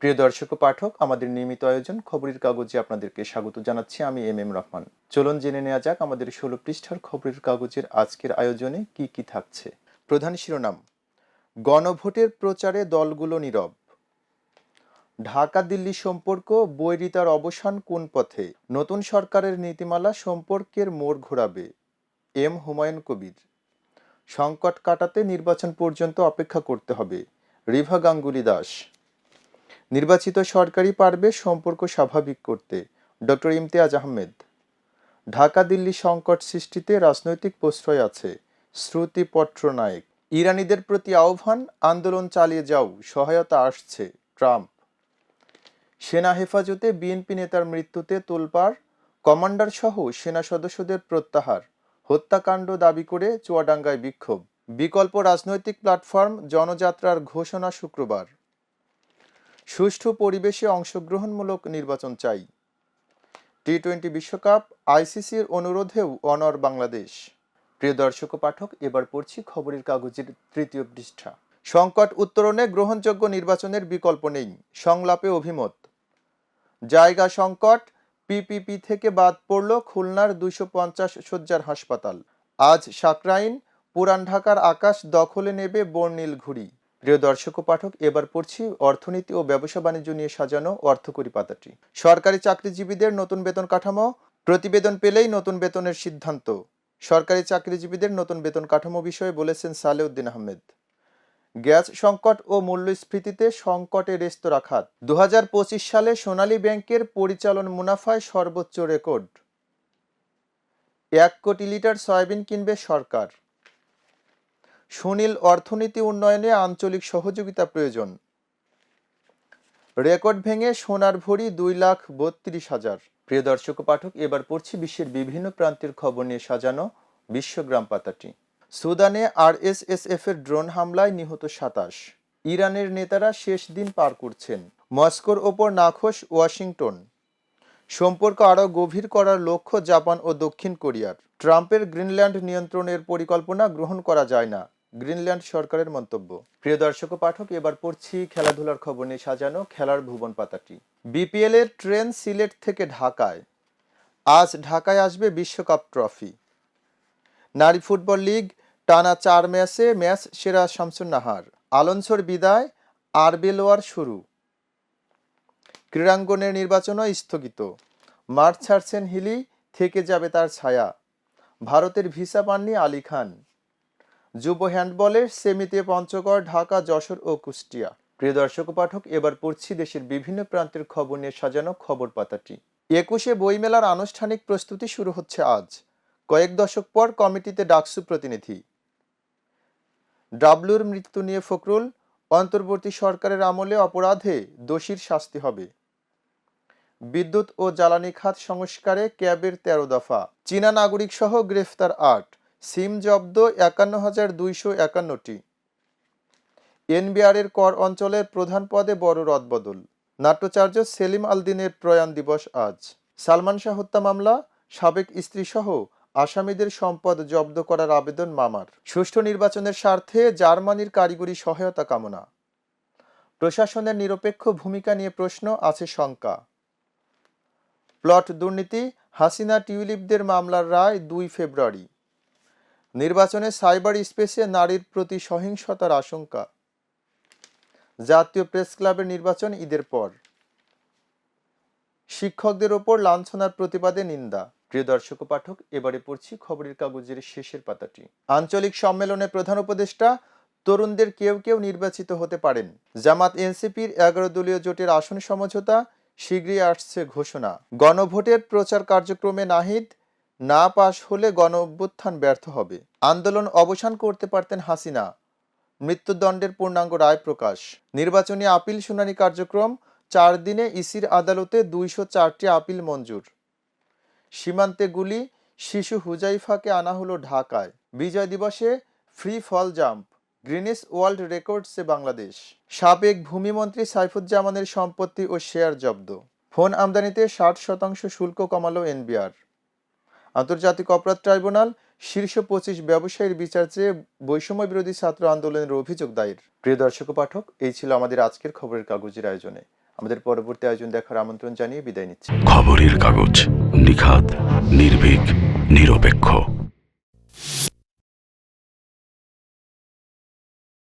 প্রিয় দর্শক ও পাঠক, আমাদের নিয়মিত আয়োজন খবরের কাগজে আপনাদেরকে স্বাগত জানাচ্ছি। আমি এম রহমান। চলুন জেনে নেওয়া যাক আমাদের 16 পৃষ্ঠার খবরের কাগজের আজকের আয়োজনে কি কি থাকছে। প্রধান শিরোনাম: গণভোটের প্রচারে দলগুলো নীরব। ঢাকা দিল্লি সম্পর্ক বৈরিতার অবসান কোন পথে? নতুন সরকারের নীতিমালা সম্পর্কের মোড় ঘোরাবে। এম হুমায়ুন কবির। সংকট কাটাতে নির্বাচন পর্যন্ত অপেক্ষা করতে হবে। রিভা গাঙ্গুলি দাস। নির্বাচিত সরকারই পারবে সম্পর্ক স্বাভাবিক করতে। ডক্টর ইমতিয়াজ আহমেদ। ঢাকা দিল্লি সংকট সৃষ্টিতে রাজনৈতিক প্রশ্রয় আছে। শ্রুতি পট্টনায়েক। ইরানিদের প্রতি আহ্বান, আন্দোলন চালিয়ে যাও, সহায়তা আসছে। ট্রাম্প। সেনা হেফাজতে বিএনপি নেতার মৃত্যুতে তোলপাড়, কমান্ডার সহ সেনা সদস্যদের প্রত্যাহার। হত্যাকাণ্ড দাবি করে চুয়াডাঙ্গায় বিক্ষোভ। বিকল্প রাজনৈতিক প্ল্যাটফর্ম জনযাত্রার ঘোষণা শুক্রবার। সুষ্ঠু পরিবেশে অংশগ্রহণমূলক নির্বাচন চাই। টি-20 বিশ্বকাপ আইসিসির অনুরোধেও অনড় বাংলাদেশ। প্রিয় দর্শক ও পাঠক, এবার পড়ছি খবরের কাগজের তৃতীয় পৃষ্ঠা। সংকট উত্তরণে গ্রহণযোগ্য নির্বাচনের বিকল্প নেই, সংলাপে অভিমত। জায়গা সংকট, পিপিপি থেকে বাদ পড়ল খুলনার 250 শয্যার হাসপাতাল। আজ সাকরাইন, পুরান ঢাকার আকাশ দখলে নেবে বর্ণিল ঘুড়ি। প্রিয় দর্শক ও পাঠক, এবার পড়ছি অর্থনীতি ও ব্যবসা বাণিজ্য নিয়ে সাজানো অর্থকরী পাতাটি। সরকারি চাকরিজীবীদের নতুন বেতন কাঠামো, প্রতিবেদন পেলেই নতুন বেতনের সিদ্ধান্ত। সরকারি চাকরিজীবীদের নতুন বেতন কাঠামো বিষয়ে বলেছেন সালেউদ্দিন আহমেদ। গ্যাস সংকট ও মূল্যস্ফীতিতে সংকটে রেস্তোরাঁ খাত। 2025 সালে সোনালী ব্যাংকের পরিচালন মুনাফায় সর্বোচ্চ রেকর্ড। 1 কোটি লিটার সয়াবিন কিনবে সরকার। সুনীল অর্থনীতি উন্নয়নে আঞ্চলিক সহযোগিতা প্রয়োজন। রেকর্ড ভেঙে সোনার ভরি 2,32,000। প্রিয় দর্শক ও পাঠক, এবার পড়ছি বিশ্বের বিভিন্ন প্রান্তের খবর নিয়ে সাজানো বিশ্বগ্রাম পাতাটি। সুদানে আরএসএসএফ এর ড্রোন হামলায় নিহত 27। ইরানের নেতারা শেষ দিন পার করছেন। মস্কোর ওপর নাখোশ ওয়াশিংটন। সম্পর্ক আরও গভীর করার লক্ষ্য জাপান ও দক্ষিণ কোরিয়ার। ট্রাম্পের গ্রিনল্যান্ড নিয়ন্ত্রণের পরিকল্পনা গ্রহণ করা যায় না, গ্রিনল্যান্ড সরকারের মন্তব্য। প্রিয় দর্শক ও পাঠক, এবার পড়ছি খেলাধুলার খবর নিয়ে সাজানো খেলার ভুবন পাতাটি। বিপিএল এর ট্রেন সিলেট থেকে ঢাকায়। আজ ঢাকায় আসবে বিশ্বকাপ ট্রফি। নারী ফুটবল লিগ টানা 4 ম্যাচে ম্যাচ সেরা শামসুন নাহার। আলোনসোর বিদায়, আরবেলোয়ার শুরু। ক্রীড়াঙ্গনের নির্বাচনও স্থগিত। মাঠ ছাড়ছেন হিলি, থেকে যাবে তার ছায়া। ভারতের ভিসা পাননি আলী খান। যুব হ্যান্ডবলের সেমিতে পঞ্চগড়, ঢাকা, যশোর ও কুষ্টিয়া। প্রিয় দর্শক ও পাঠক, এবার পড়ছি দেশের বিভিন্ন প্রান্তের খবর নিয়ে সাজানো খবর পাতাটি। 21শে বইমেলার আনুষ্ঠানিক প্রস্তুতি শুরু হচ্ছে আজ। কয়েক দশক পর কমিটিতে ডাকসু প্রতিনিধি। ডাবলুর মৃত্যু নিয়ে ফখরুল, অন্তর্বর্তী সরকারের আমলে অপরাধে দোষীর শাস্তি হবে। বিদ্যুৎ ও জ্বালানি খাত সংস্কারে ক্যাবের 13 দফা। চীনা নাগরিক সহ গ্রেফতার 8। সিম জব্দ 51,251টি। এনবিআরের কর অঞ্চলের প্রধান পদে বড় রদবদল। নাট্যাচার্য সেলিম আলদিনের প্রয়াণ দিবস আজ। সালমান শাহ হত্যা মামলা, সাবেক স্ত্রী সহ আসামিদের সম্পদ জব্দ করার আবেদন মামার। সুষ্ঠু নির্বাচনের স্বার্থে জার্মানির কারিগরি সহায়তা কামনা। প্রশাসনের নিরপেক্ষ ভূমিকা নিয়ে প্রশ্ন, আছে শঙ্কা। প্লট দুর্নীতি, হাসিনা টিউলিপদের মামলার রায় 2 ফেব্রুয়ারি। নির্বাচনে সাইবার স্পেসে নারীর প্রতি সহিংসতার আশঙ্কা। জাতীয় প্রেস ক্লাবের নির্বাচন ঈদের পর। শিক্ষকদের ওপর লাঞ্ছনার প্রতিবাদে নিন্দা। প্রিয় দর্শক ও পাঠক, এবারে পড়ছি খবরের কাগজের শেষের পাতাটি। আঞ্চলিক সম্মেলনে প্রধান উপদেষ্টা, তরুণদের কেউ কেউ নির্বাচিত হতে পারেন। জামাত এনসিপির 11 দলীয় জোটের আসন সমঝোতা, শীঘ্রই আসছে ঘোষণা। গণভোটের প্রচার কার্যক্রমে নাহিদ, না পাশ হলে গণ অভ্যুত্থান ব্যর্থ হবে। আন্দোলন অবসান করতে পারতেন হাসিনা, মৃত্যুদণ্ডের পূর্ণাঙ্গ রায় প্রকাশ। নির্বাচনী আপিল শুনানি কার্যক্রম, 4 দিনে ইসির আদালতে 204টি আপিল মঞ্জুর। সীমান্তে গুলি, শিশু হুজাইফাকে আনা হলো ঢাকায়। বিজয় দিবসে free fall jump, Guinness World রেকর্ডসে বাংলাদেশ। সাবেক ভূমিমন্ত্রী সাইফুজ্জামানের সম্পত্তি ও শেয়ার জব্দ। ফোন আমদানিতে 60% শুল্ক কমালো এনবিআর। আন্তর্জাতিক অপরাধ ট্রাইব্যুনাল শীর্ষ 25 ব্যবসায়ীর বিচার চেয়ে বৈষম্য বিরোধী ছাত্র আন্দোলনের অভিযোগ দায়ের। প্রিয় দর্শক ও পাঠক, এই ছিল আমাদের আজকের খবরের কাগজের আয়োজনে। আমাদের পরবর্তী আয়োজন দেখার আমন্ত্রণ জানিয়ে বিদায় নিচ্ছি। খবরের কাগজ, নিখাত, নির্ভীক, নিরপেক্ষ।